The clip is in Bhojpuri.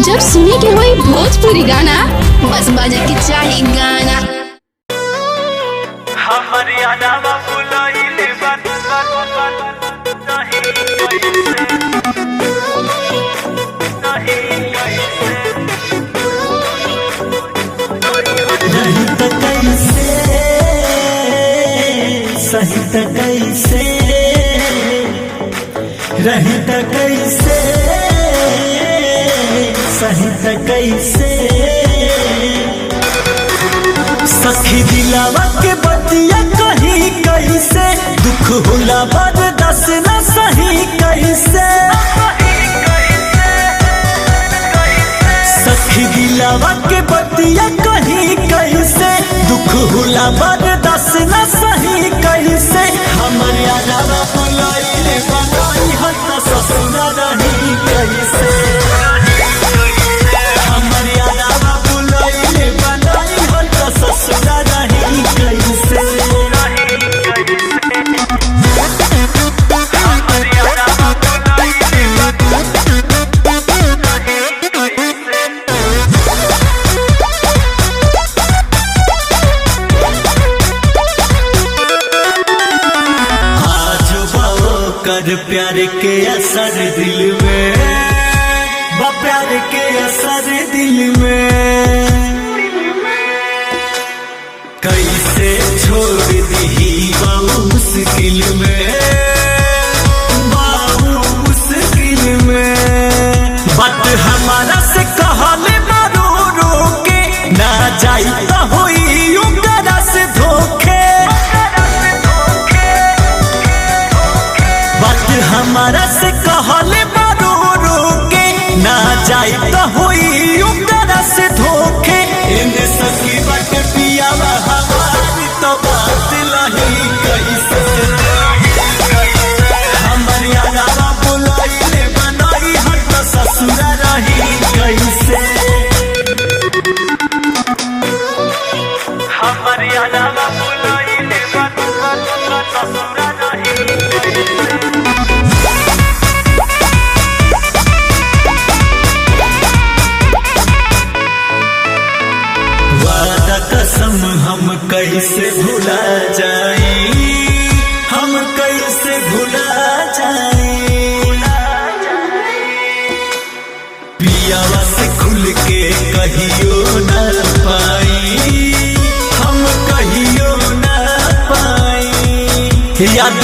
जब सुने के होई भोजपुरी गाना, बस बजे के चाही गाना। सही त कैसे रही त कैसे सही त कैसे सखी दिलावा के बतिया कहीं कैसे दुख होला बर्दाश्त न सही कैसे सखी दिलावा के बतिया कहीं कैसे दुख होला बर्दाश्त न सही कैसे हमर यारा बुलाइले बनाई हत ससुर रही कैसे हमर यारा बुलाइले बनाई हत ससुर रही कैसे कर प्यार के असर दिल में प्यार के असर दिल में कैसे छोड़ दी बाबू मुश्किल में बात हमारा से कहले मारो रोके ना जाई तो होई उनका से धोखे बात हमारा से कहले मारो रोके ना जाई तो होई उनका से धोखे इन्हें सखी बात पियावा हमारी तो बात लही कैसे हमर यारा बुलाइले बनाई हट ससुर रही कैसे हमर यारा बुलाइले बनाई ससुर रही कसम हम कैसे भुला जाए हम कैसे भुला जाए पियावा से खुल के कहियो न पाई हम कहियो न पाई याद